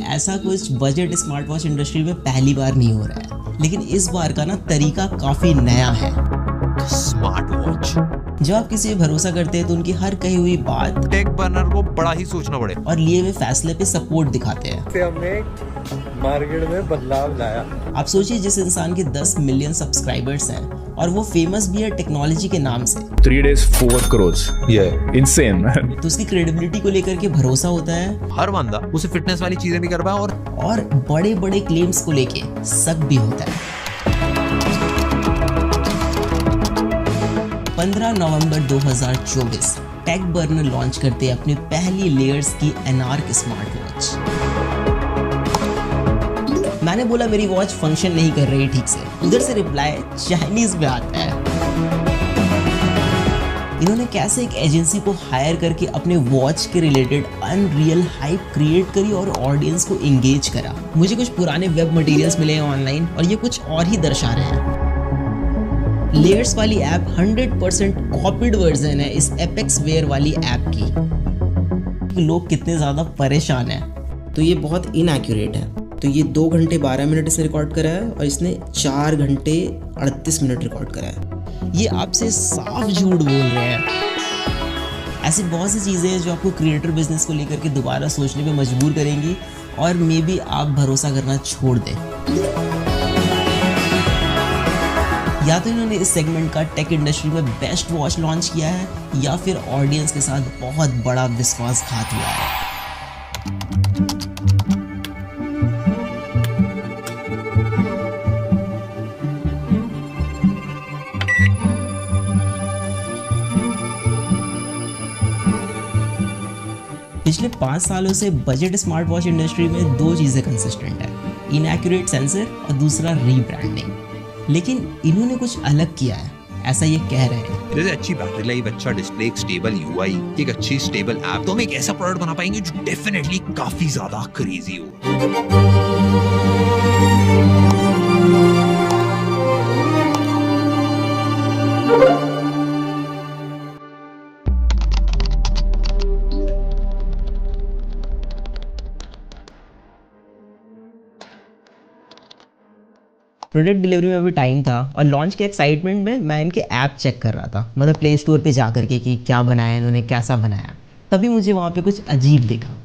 ऐसा कुछ budget smart watch industry में पहली बार नहीं हो रहा है, लेकिन इस बार का ना तरीका काफी नया है। Smart watch. जब आप किसी पे भरोसा करते हैं तो उनकी हर कही हुई बात टेक बर्नर को बड़ा ही सोचना पड़े और लिए हुए फैसले पे सपोर्ट दिखाते हैं। हमने मार्केट में बदलाव लाया। आप सोचिए, जिस इंसान के 10 मिलियन सब्सक्राइबर्स हैं और वो फेमस भी है टेक्नोलॉजी के नाम से, 3 days 4 crores. Yeah, insane man. तो उसकी क्रेडिबिलिटी को लेकर के भरोसा होता है हर बंदा उसे फिटनेस वाली चीजें भी कर पाए और बड़े बड़े क्लेम्स को लेके शक भी होता है। 15 नवंबर 2024 टेक बर्नर लॉन्च करते हैं अपनी पहली लेयर्स की एनार्क स्मार्ट वॉच। मैंने बोला मेरी वॉच फंक्शन नहीं कर रही ठीक से। उधर से रिप्लाई चाइनीज में आता है। इन्होंने कैसे एक एजेंसी को हायर करके अपने वॉच के रिलेटेड अनरियल हाइप क्रिएट करी और ऑडियंस को एंगेज करा। मुझे कुछ पुराने वेब मटेरियल्स मिले हैं ऑनलाइन और ये कुछ और ही दर्शा रहे हैं। लेयर्स वाली ऐप 100% कॉपीड वर्जन है इस एपेक्स वेयर वाली ऐप की। लोग कितने ज़्यादा परेशान हैं। तो ये बहुत इनएक्यूरेट है। तो ये 2 घंटे 12 मिनट इसने रिकॉर्ड करा है और इसने 4 घंटे 38 मिनट रिकॉर्ड करा है। ये आपसे साफ झूठ बोल रहे हैं। ऐसी बहुत सी चीज़ें हैं जो आपको क्रिएटर बिजनेस को लेकर के दोबारा सोचने पे मजबूर करेंगी और मे बी आप भरोसा करना छोड़ दें। या तो इन्होंने इस सेगमेंट का टेक इंडस्ट्री में बेस्ट वॉच लॉन्च किया है या फिर ऑडियंस के साथ बहुत बड़ा विश्वासघात हुआ है। पिछले 5 सालों से बजट स्मार्ट वॉच इंडस्ट्री में 2 चीज़ें कंसिस्टेंट है, इनएक्यूरेट सेंसर और दूसरा रीब्रांडिंग। लेकिन इन्होंने कुछ अलग किया है, ऐसा ये कह रहे हैं। जैसे अच्छी बैटरी लाइफ, अच्छा डिस्प्ले, एक स्टेबल यूआई, एक अच्छी स्टेबल ऐप, तो हम एक ऐसा प्रोडक्ट बना पाएंगे जो डेफिनेटली काफी ज्यादा क्रेजी हो। प्रोडक्ट डिलीवरी में अभी टाइम था और लॉन्च के एक्साइटमेंट में मैं इनके ऐप चेक कर रहा था, मतलब प्ले स्टोर पे जा करके कि क्या बनाया इन्होंने, कैसा बनाया। तभी मुझे वहाँ पे कुछ अजीब दिखा।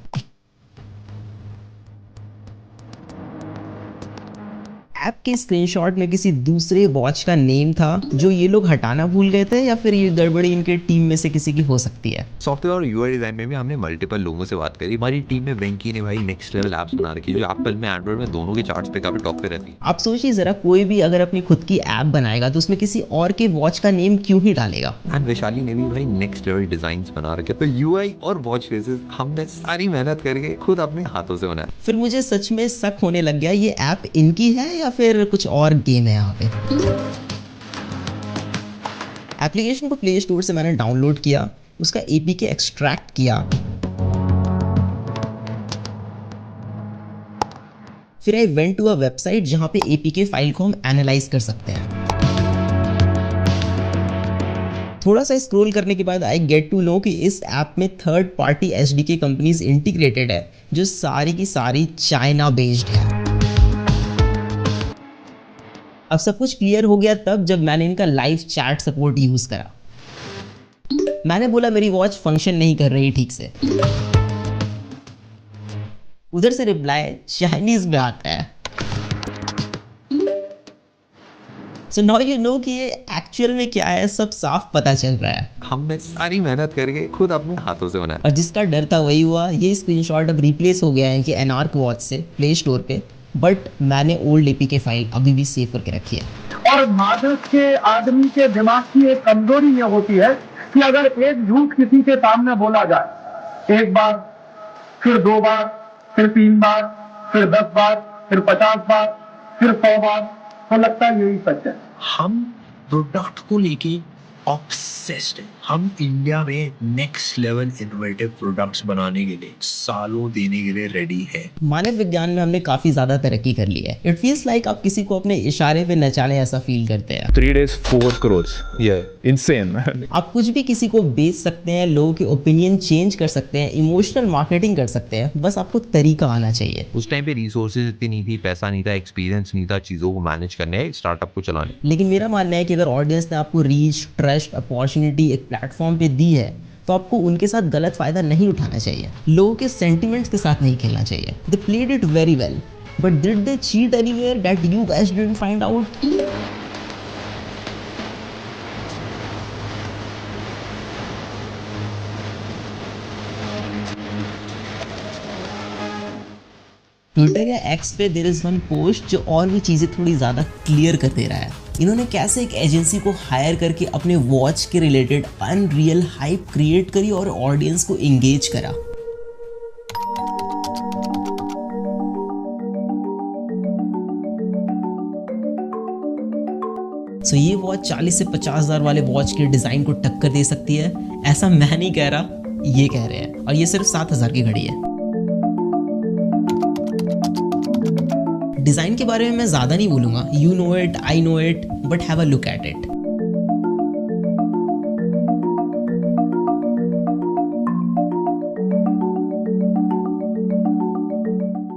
ऐप के स्क्रीनशॉट में किसी दूसरे वॉच का नेम था जो ये लोग हटाना भूल गए थे, या फिर ये गड़बड़ी इनके टीम में से किसी की हो सकती है। सॉफ्टवेयर और यूआई डिजाइन में भी हमने मल्टीपल लोगों से बात करी। हमारी टीम में वेंकी ने भाई नेक्स्ट लेवल ऐप्स बना रखी है जो एप्पल में, एंड्रॉइड में, दोनों के चार्ट्स पे काफी टॉप पे रहती है। आप सोचिए जरा, कोई भी अगर अपनी खुद की ऐप बनाएगा तो उसमें किसी और के वॉच का नेम क्यों ही डालेगा। एंड वैशाली ने भी भाई नेक्स्ट लेवल डिजाइन्स बना रखे। तो यूआई और वॉच फेसेस हमने सारी मेहनत करके खुद अपने हाथों से बनाया। फिर मुझे सच में शक होने लग गया, ये ऐप इनकी है या फिर कुछ और गेम है यहाँ पे। एप्लीकेशन को प्ले स्टोर से मैंने डाउनलोड किया, उसका एपीके एक्सट्रैक्ट किया, फिर I went to a website जहां पे एपीके फाइल को हम एनालाइज कर सकते हैं। थोड़ा सा स्क्रॉल करने के बाद आई गेट टू नो कि इस ऐप में third party SDK companies integrated है जो सारी की सारी चाइना बेस्ड है। अब सब कुछ क्लियर हो गया तब जब मैंने इनका लाइव चैट सपोर्ट यूज करा। मैंने बोला मेरी वॉच फंक्शन नहीं कर रही ठीक से। उधर से रिप्लाई चाइनीज में आता है। सो नाउ यू नो कि ये एक्चुअल में क्या है, सब साफ पता चल रहा है। हमने सारी मेहनत करके खुद अपने हाथों से बनाया और जिसका डर था वही हुआ। ये स्क्रीनशॉट अब रिप्लेस हो गया है कि एनार्क वॉच से प्ले स्टोर पे, बट मैंने ओल्ड एपीके फाइल अभी भी सेव करके रखी है। और मादक के आदमी के दिमाग की एक कमजोरी ये होती है कि अगर एक झूठ किसी के सामने बोला जाए, 1 बार, फिर 2 बार, फिर 3 बार, फिर 10 बार, फिर 50 बार, फिर 100 बार, तो लगता है यही सच है। हम प्रोडक्ट को लेके ऑब्सेस्ड हैं। हम इंडिया में नेक्स्ट लेवल इनोवेटिव प्रोडक्ट्स बनाने के लिए सालों देने के लिए रेडी है। मानव विज्ञान में हमने काफी ज्यादा तरक्की कर ली है। इट फील्स लाइक आप किसी को अपने इशारे पे नचाने ऐसा फील करते हैं। 3 days 4 crores. Yeah, insane. आप कुछ भी किसी को बेच सकते हैं, लोगों के ओपिनियन चेंज कर सकते हैं, इमोशनल मार्केटिंग कर सकते हैं, बस आपको तरीका आना चाहिए। उस टाइम पे रिसोर्सेज इतनी नहीं थी, पैसा नहीं था, एक्सपीरियंस नहीं था चीज़ों को मैनेज करने, स्टार्टअप को चलाने। लेकिन मेरा मानना है कि अगर ऑडियंस ने आपको रीच, ट्रस्ट, अपॉर्चुनिटी एक प्लेटफॉर्म पे दी है तो आपको उनके साथ गलत फायदा नहीं उठाना चाहिए, लोगों के सेंटिमेंट्स के साथ नहीं खेलना चाहिए। They played it very well, but did they cheat anywhere that you guys didn't find out? Twitter या एक्स पे देयर इज वन पोस्ट जो और भी चीज़ें थोड़ी ज़्यादा क्लियर कर दे रहा है। इन्होंने कैसे एक एजेंसी को हायर करके अपने वॉच के रिलेटेड अनरियल हाइप क्रिएट करी और ऑडियंस को एंगेज करा। सो ये वॉच 40 से 50,000 वाले वॉच के डिज़ाइन को टक्कर दे सकती है, ऐसा मैं नहीं कह रहा, ये कह रहे हैं। और ये सिर्फ 7,000 की घड़ी है। डिज़ाइन के बारे में मैं ज़्यादा नहीं बोलूँगा, you know it, I know it, but have a look at it.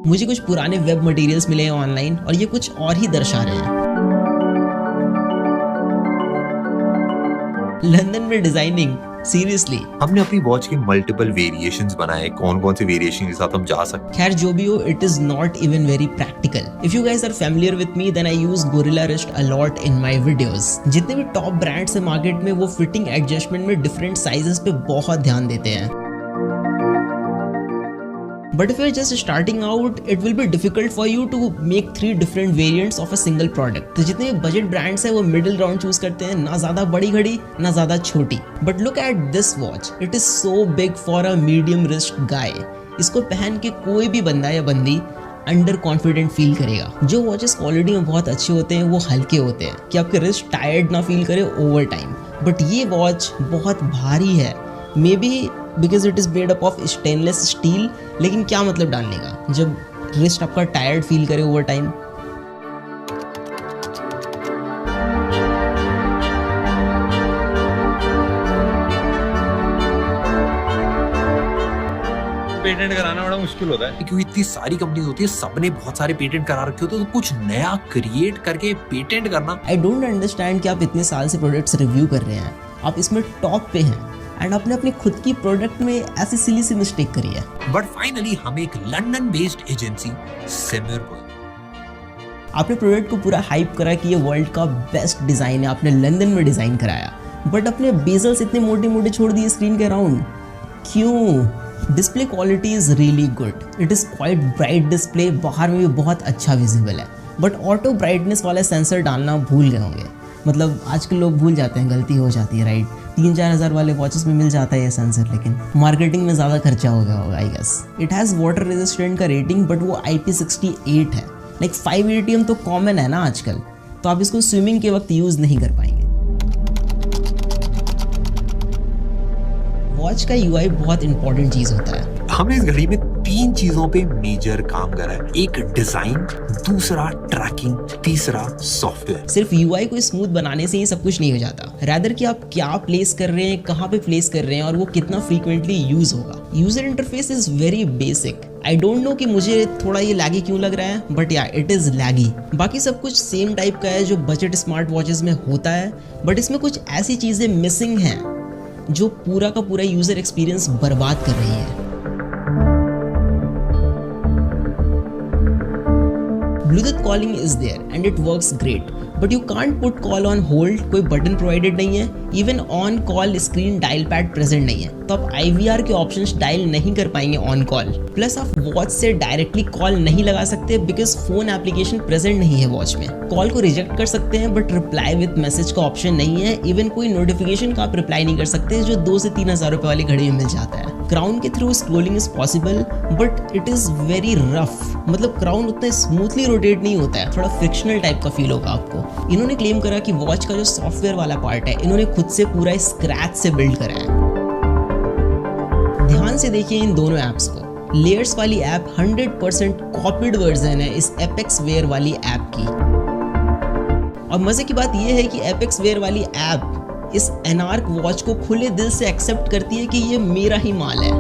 मुझे कुछ पुराने वेब मटेरियल्स मिले हैं ऑनलाइन और ये कुछ और ही दर्शा रहे हैं। लंदन में डिजाइनिंग, सीरियसली। हमने अपनी वॉच के मल्टीपल वेरिएशंस बनाए, कौन कौन से वेरिएशन के साथ हम जा सकते। खैर जो भी हो, it is not even very practical. If you guys are familiar with me then I use gorilla wrist a lot in my videos. जितने भी टॉप ब्रांड्स है मार्केट में वो फिटिंग एडजस्टमेंट में डिफरेंट साइजेस पे बहुत ध्यान देते हैं। But if you're just starting out, it will be difficult for you to make 3 different variants of a single product. तो जितने बजट ब्रांड्स हैं वो मिडिल राउंड चूज करते हैं, ना ज़्यादा बड़ी घड़ी ना ज़्यादा छोटी। But look at this watch. It is so big for a medium wrist guy. इसको पहन के कोई भी बंदा या बंदी अंडर कॉन्फिडेंट फील करेगा। जो वॉचेस क्वालिटी में बहुत अच्छे होते हैं वो हल्के होते हैं कि आपके रिस्ट टायर्ड ना फील करे ओवर टाइम। बट ये वॉच बहुत भारी है, may be because it is made up of stainless steel. लेकिन क्या मतलब डालने का जब रिस्ट आपका टायर्ड फील करे ओवर टाइम। पेटेंट कराना बड़ा मुश्किल होता है क्योंकि इतनी सारी कंपनीज होती है, सबने बहुत सारे पेटेंट करा रखे होते हैं, तो कुछ नया क्रिएट करके पेटेंट करना। आई डोंट अंडरस्टैंड कि आप इतने साल से प्रोडक्ट्स रिव्यू कर रहे हैं, आप इसमें टॉप पे हैं एंड आपने अपनी खुद की प्रोडक्ट में ऐसी सिली सी मिस्टेक करी है। बट फाइनली हम एक लंदन बेस्ड एजेंसी सिमिर पर आपने प्रोडक्ट को पूरा हाइप करा कि ये वर्ल्ड का बेस्ट डिजाइन है, आपने लंदन में डिजाइन कराया, बट अपने बेजल्स इतने मोटे मोटे छोड़ दिए स्क्रीन के अराउंड, क्यों? Display quality is really good, it is quite bright display, बाहर में भी बहुत अच्छा विजिबल है, बट ऑटो ब्राइटनेस वाला सेंसर डालना भूल गए होंगे। मतलब आजकल लोग भूल जाते हैं, गलती हो जाती है, राइट? 3-4 हज़ार वाले वॉचेस में मिल जाता है ये सेंसर, लेकिन मार्केटिंग में ज़्यादा खर्चा हो गया होगा I guess. It has water resistant का रेटिंग, बट वो IP68 है। लाइक 5 ATM तो कॉमन है ना आजकल, तो आप इसको स्विमिंग के वक्त यूज़ नहीं कर पाएंगे। वॉच का UI बहुत इंपॉर्टेंट चीज़ होता है। हमने इस घड़ी में 3 चीजों पे मेजर काम करा है, एक डिजाइन, दूसरा ट्रैकिंग, तीसरा सॉफ्टवेयर। सिर्फ UI को स्मूथ बनाने से ही सब कुछ नहीं हो जाता, रैदर कि आप क्या प्लेस कर रहे हैं, कहाँ पे प्लेस कर रहे हैं और वो कितना फ्रीक्वेंटली यूज होगा। User interface is very basic. I don't know कि मुझे थोड़ा ये लैगी क्यों लग रहा है, बट या इट इज लैगी। बाकी सब कुछ सेम टाइप का है जो बजट स्मार्ट वॉचेस में होता है, बट इसमें कुछ ऐसी चीजें मिसिंग हैं जो पूरा का पूरा यूजर एक्सपीरियंस बर्बाद कर रही है। Bluetooth calling is there and it works great, but you can't put call on hold, कोई बटन प्रोवाइडेड नहीं है, even on call screen dial pad present नहीं है, तो आप IVR के ऑप्शंस डायल नहीं कर पाएंगे ऑन कॉल। प्लस आप वॉच से डायरेक्टली कॉल नहीं लगा सकते बिकॉज फोन एप्लीकेशन प्रेजेंट नहीं है वॉच में। कॉल को रिजेक्ट कर सकते हैं बट रिप्लाई विद मैसेज का ऑप्शन नहीं है, इवन कोई नोटिफिकेशन का आप रिप्लाई नहीं कर सकते जो 2 से 3 हज़ार रुपए वाली घड़ी में मिल जाता है। क्राउन के through scrolling is possible but it is very rough. मतलब क्राउन उतना स्मूथली रोटेट नहीं होता है, थोड़ा फ्रिक्शनल टाइप का फील होगा आपको। इन्होंने क्लेम करा कि वॉच का जो सॉफ्टवेयर वाला पार्ट है इन्होंने खुद से पूरा स्क्रैच से बिल्ड करा है। ध्यान से देखिए इन दोनों ऐप्स को। लेयर्स वाली ऐप 100% कॉपीड वर्जन है इस एपेक्स वेयर वाली ऐप की। और मजे की बात यह है कि एपेक्स वेयर वाली ऐप इस एनार्क वॉच को खुले दिल से एक्सेप्ट करती है कि ये मेरा ही माल है।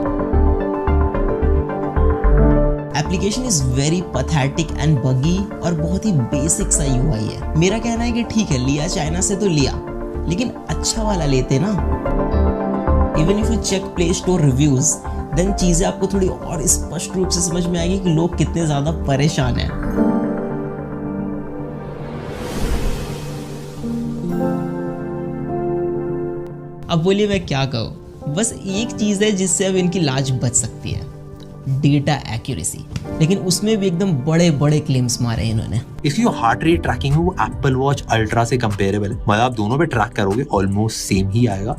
Application is very pathetic and बगी और बहुत ही बेसिक सा यूआई है। मेरा कहना है कि ठीक है, लिया चाइना से तो लिया, लेकिन अच्छा वाला लेते ना। Even if you check Play Store reviews then चीजें आपको थोड़ी और स्पष्ट रूप से समझ में आएगी कि लोग कितने ज्यादा परेशान हैं। अब बोलिए मैं क्या कहूँ, बस एक चीज है जिससे अब इनकी लाज बच सकती है, डेटा एक्यूरेसी। लेकिन उसमें भी एकदम बड़े बड़े क्लेम्स मारे इन्होंने। If you heart rate tracking है वो एप्पल वॉच अल्ट्रा से कंपेरेबल है, मतलब आप दोनों पे ट्रैक करोगे ऑलमोस्ट सेम ही आएगा।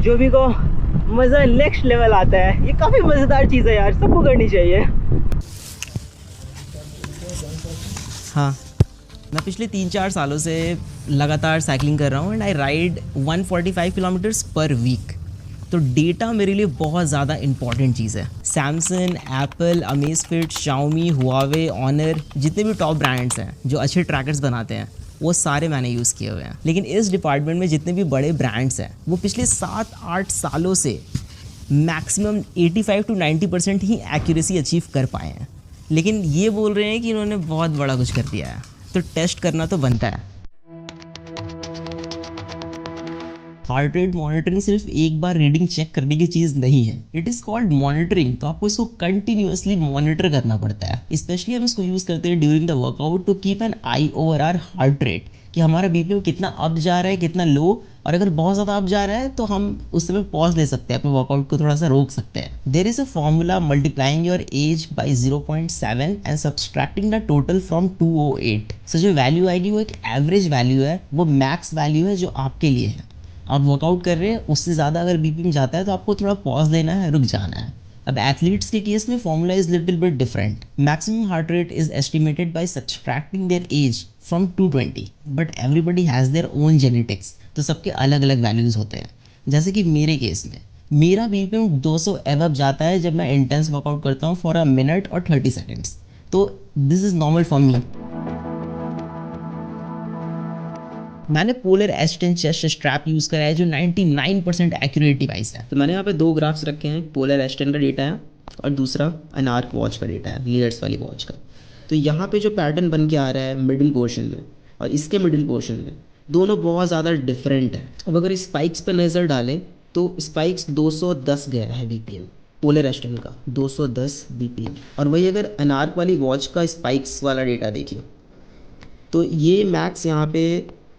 जो भी को मज़ा नेक्स्ट लेवल आता है, ये काफ़ी मज़ेदार चीज़ है यार, सबको करनी चाहिए। हाँ, मैं पिछले 3-4 सालों से लगातार साइकिलिंग कर रहा हूँ and I ride 145 kilometres per week. तो डेटा मेरे लिए बहुत ज़्यादा इंपॉर्टेंट चीज़ है। Samsung, Apple, Amazfit, Xiaomi, Huawei, Honor, जितने भी टॉप ब्रांड्स हैं जो अच्छे ट्रैकर्स बनाते हैं वो सारे मैंने यूज़ किए हुए हैं। लेकिन इस डिपार्टमेंट में जितने भी बड़े ब्रांड्स हैं वो पिछले 7-8 सालों से maximum 85 to 90% he accuracy achieve कर पाए हैं। लेकिन ये बोल रहे हैं कि इन्होंने बहुत बड़ा कुछ कर दिया है, तो टेस्ट करना तो बनता है। हार्ट रेट मॉनिटरिंग सिर्फ एक बार रीडिंग चेक करने की चीज़ नहीं है, इट इज़ कॉल्ड मॉनिटरिंग। तो आपको इसको कंटिन्यूअसली मॉनिटर करना पड़ता है। स्पेशली हम इसको यूज़ करते हैं during the workout to keep an eye over our heart rate, कि हमारा बीपीएम कितना अप जा रहा है, कितना लो, और अगर बहुत ज़्यादा अप जा रहा है तो हम उस समय पॉज ले सकते हैं, अपने वर्कआउट को थोड़ा सा रोक सकते हैं। There is a formula multiplying your age by 0.7 and subtracting the total from 208। So जो वैल्यू आएगी वो एक एवरेज वैल्यू है, वो मैक्स वैल्यू है जो आपके लिए है। आप वर्कआउट कर रहे हैं, उससे ज़्यादा अगर बीपीएम जाता है तो आपको थोड़ा पॉज लेना है, रुक जाना है। अब एथलीट्स के केस में formula is little bit different. Maximum heart rate is estimated by subtracting their age from 220, but everybody has their own genetics, तो सबके अलग अलग वैल्यूज़ होते हैं। जैसे कि मेरे केस में मेरा बीपीएम 200 एवब जाता है जब मैं इंटेंस वर्कआउट करता हूँ फॉर अ मिनट और 30 सेकेंड्स, तो this is normal for me. मैंने पोलर एस10 चेस्ट स्ट्रैप यूज़ करा है जो 99% एक्यूरेट डिवाइस है। तो मैंने यहाँ पे 2 ग्राफ्स रखे हैं, पोलर एस10 का डेटा है और दूसरा एनार्क वॉच का डेटा है, लीडर्स वाली वॉच का। तो यहाँ पे जो पैटर्न बन के आ रहा है मिडिल पोर्शन में और इसके मिडिल पोर्शन में, दोनों बहुत ज़्यादा डिफरेंट है। अब अगर स्पाइक्स पर नज़र डालें तो स्पाइक्स 210 गया है बीपीएम पोलर एस10 का, 210 बीपीएम। और वही अगर एनार्क वाली वॉच का स्पाइक्स वाला डेटा देखिए तो ये मैक्स यहाँ पे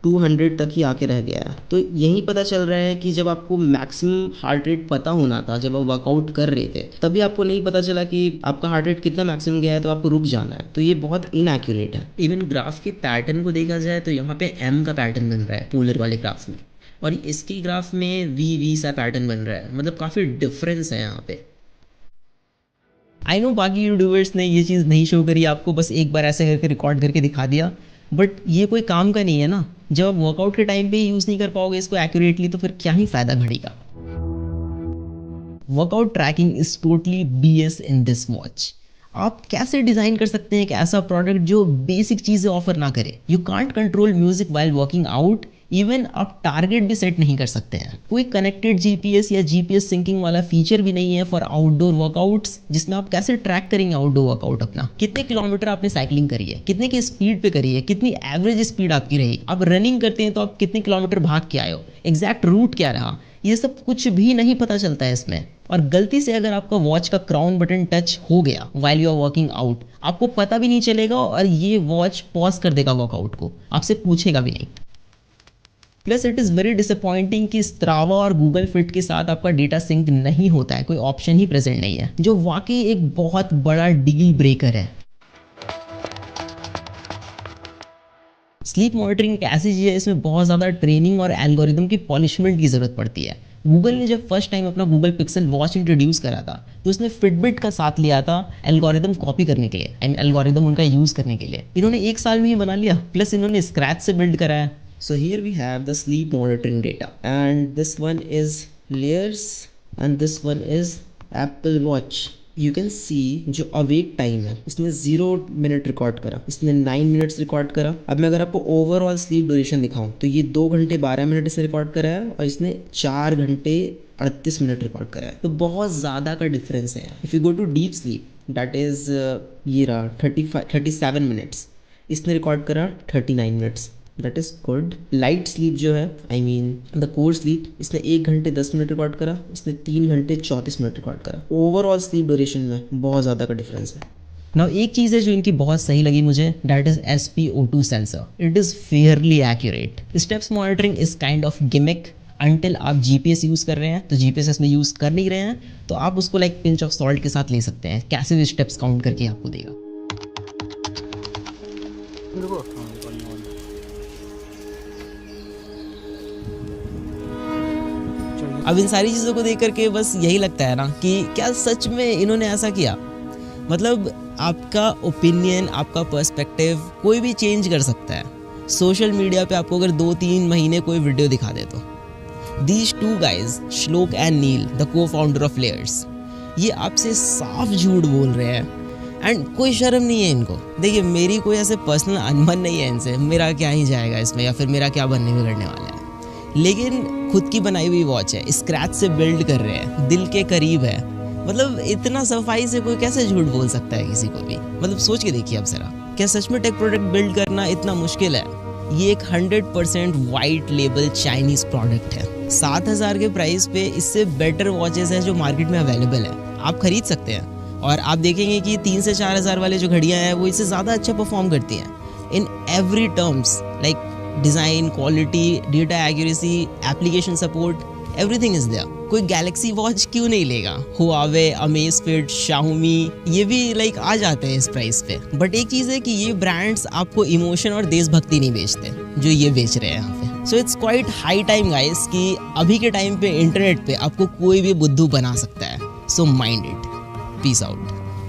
200 तक ही आके रह गया है। तो यही पता चल रहा है कि जब आपको मैक्सिमम हार्ट रेट पता होना था, जब आप वर्कआउट कर रहे थे, तभी आपको नहीं पता चला कि आपका हार्ट रेट कितना मैक्सिमम गया है, तो आपको रुक जाना है। तो ये बहुत इनएक्यूरेट है। इवन ग्राफ के पैटर्न को देखा जाए तो यहाँ पे एम का पैटर्न बन रहा है पोलर वाले ग्राफ में, और इसकी ग्राफ में वी सा पैटर्न बन रहा है। मतलब काफ़ी डिफरेंस है यहाँ पे। आई नो बाकी यूट्यूबर्स ने ये चीज़ नहीं शो करी आपको, बस एक बार ऐसे करके रिकॉर्ड करके दिखा दिया, बट ये कोई काम का नहीं है ना। जब आप वर्कआउट के टाइम पे यूज़ नहीं कर पाओगे इसको एक्यूरेटली तो फिर क्या ही फ़ायदा घड़ी का। Workout tracking is totally BS in this watch. आप कैसे डिज़ाइन कर सकते हैं एक ऐसा प्रोडक्ट जो बेसिक चीज़ें ऑफर ना करे? You can't control music while working out, even आप टारगेट भी सेट नहीं कर सकते हैं। कोई कनेक्टेड GPS या GPS सिंकिंग वाला फीचर भी नहीं है फॉर आउटडोर वर्कआउट्स, जिसमें आप कैसे ट्रैक करेंगे आउटडोर वर्कआउट अपना। कितने किलोमीटर आपने साइकिलिंग करी है, कितने की स्पीड पे करी है, कितनी एवरेज स्पीड आपकी रही, आप रनिंग करते हैं तो आप कितने किलोमीटर भाग के आए हो, एग्जैक्ट रूट क्या रहा, ये सब कुछ भी नहीं पता चलता है इसमें। और गलती से अगर आपका वॉच का क्राउन बटन टच हो गया while you are working out, आपको पता भी नहीं चलेगा और ये वॉच पॉज कर देगा वर्कआउट को, आपसे पूछेगा भी नहीं। Plus it is very disappointing कि स्ट्रावा और गूगल फिट के साथ आपका डेटा सिंक नहीं होता है, कोई ऑप्शन ही प्रेजेंट नहीं है, जो वाकई एक बहुत बड़ा डील ब्रेकर है। स्लीप मॉनिटरिंग एक ऐसी चीज़ है, इसमें बहुत ज़्यादा ट्रेनिंग और एल्गोरिदम की पॉलिशमेंट की ज़रूरत पड़ती है। गूगल ने जब फर्स्ट टाइम अपना गूगल पिक्सल वॉच इंट्रोड्यूस करा था तो उसने फिटबिट का साथ लिया था एल्गोरिदम कॉपी करने के लिए एंड एल्गोरिदम उनका यूज़ करने के लिए। इन्होंने 1 साल में ही बना लिया, प्लस इन्होंने स्क्रैच से बिल्ड करा है। So here we have the sleep monitoring data and this one is layers and this one is Apple Watch. You can see जो अवेक टाइम है इसने 0 मिनट रिकॉर्ड करा, इसने 9 मिनट्स रिकॉर्ड करा। अब मैं अगर आपको ओवरऑल स्लीप ड्यूरेशन दिखाऊं तो ये 2 घंटे 12 मिनट इसने रिकॉर्ड करा है और इसने 4 घंटे 38 मिनट रिकॉर्ड करा है। तो बहुत ज़्यादा का डिफरेंस है। If you go to deep sleep that is ये रहा 37 मिनट्स, इसने रिकॉर्ड करा 39 minutes, that is good. Light sleep जो है I mean the core sleep, इसने 1 घंटे 10 मिनट रिकॉर्ड करा, इसने 3 घंटे 34 मिनट रिकॉर्ड करा। ओवरऑल स्लीप ड्यूरेशन में बहुत ज़्यादा का डिफरेंस है। नाउ एक चीज़ है जो इनकी बहुत सही लगी मुझे, that is SpO2 sensor. It is Fairlie accurate. Steps monitoring is kind of gimmick until आप GPS यूज़ कर रहे हैं, तो GPS इसमें यूज़ कर नहीं रहे हैं तो आप उसको लाइक पिंच ऑफ सॉल्ट के साथ ले सकते हैं, कैसे भी स्टेप्स काउंट करके आपको देगा। अब इन सारी चीज़ों को देख करके बस यही लगता है ना कि क्या सच में इन्होंने ऐसा किया। मतलब आपका ओपिनियन, आपका पर्सपेक्टिव कोई भी चेंज कर सकता है। सोशल मीडिया पे आपको अगर 2-3 महीने कोई वीडियो दिखा दे तो दीज 2 गाइज श्लोक एंड नील द को फाउंडर ऑफ लेयर्स, ये आपसे साफ झूठ बोल रहे हैं एंड कोई शर्म नहीं है इनको। देखिए मेरी कोई ऐसे पर्सनल अनबन नहीं है इनसे, मेरा क्या ही जाएगा इसमें या फिर मेरा क्या बनने बिगड़ने वाला है, लेकिन खुद की बनाई हुई वॉच है, स्क्रैच से बिल्ड कर रहे हैं, दिल के करीब है। मतलब इतना सफाई से कोई कैसे झूठ बोल सकता है किसी को भी। मतलब सोच के देखिए अब जरा, क्या सच में टेक प्रोडक्ट बिल्ड करना इतना मुश्किल है? ये एक 100% वाइट लेबल चाइनीज प्रोडक्ट है। 7,000 के प्राइस पे इससे बेटर वॉचेस हैं जो मार्केट में अवेलेबल है, आप खरीद सकते हैं। और आप देखेंगे कि 3 से 4,000 वाले जो घड़ियाँ हैं वो इससे ज़्यादा अच्छा परफॉर्म करती हैं in every terms, like design, quality, data accuracy, application support, everything is there. कोई गैलेक्सी वॉच क्यों नहीं लेगा? हुआवे, अमेज़फिट, शाओमी, ये भी लाइक आ जाते हैं इस प्राइस पे। बट एक चीज़ है कि ये ब्रांड्स आपको इमोशन और देशभक्ति नहीं बेचते जो ये बेच रहे हैं यहाँ पे। So it's quite high time guys कि अभी के टाइम पे इंटरनेट पे आपको कोई भी बुद्धू बना सकता है। So mind it. Peace out.